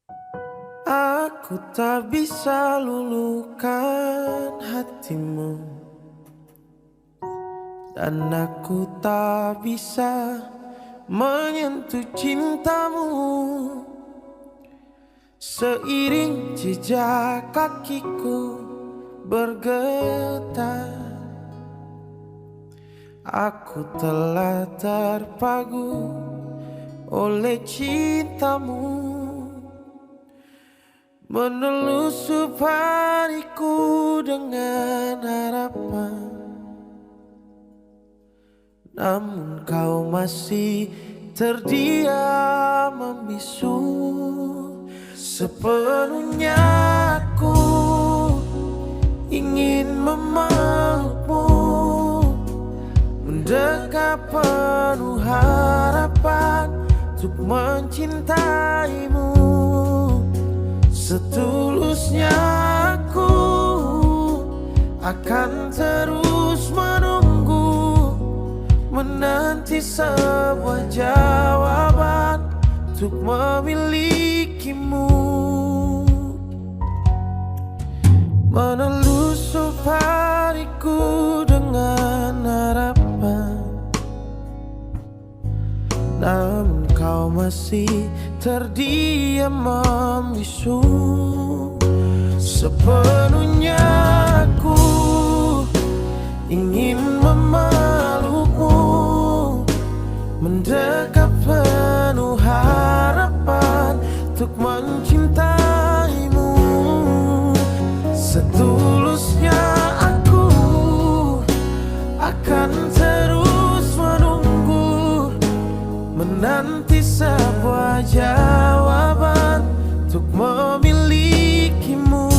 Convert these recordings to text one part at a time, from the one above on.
Aku tak bisa luluhkan hatimu, dan aku tak bisa menyentuh cintamu. Seiring jejak kakiku bergetar, aku telah terpagu oleh cintamu. Menelusup hariku dengan harapan, namun kau masih terdiam membisu. Sepenuhnya aku ingin memelukmu, mendekat penuh harapan untuk mencintaimu. Setulusnya aku akan terus menunggu, menanti sebuah jawaban untuk memilikimu. Menelusup hariku dengan harapan, namun kau masih terdiam membisu. Sepenuhnya aku ingin memelukmu, mendekat penuh harapan untuk mencintaimu. Setulusnya aku akan terus menunggu, menanti sebuah jawaban untuk memilikimu.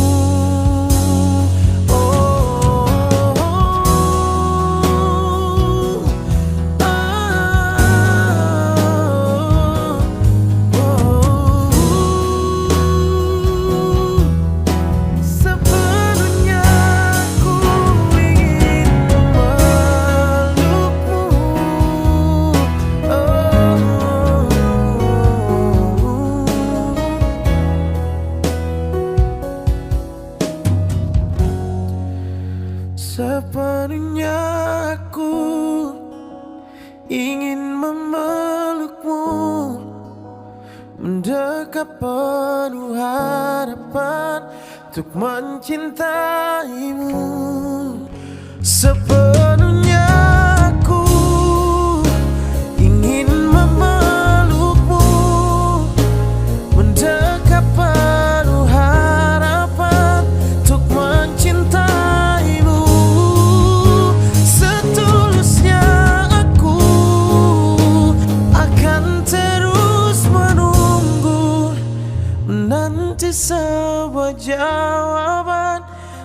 Sepenuhnya aku ingin memelukmu, mendekat penuh harapan untuk mencintaimu. Sepenuhnya aku ingin memelukmu, mendekat penuh harapan untuk mencintaimu. Setulusnya aku akan terus menunggu, menanti sebuah jawaban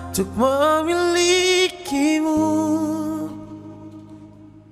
untuk memilikimu.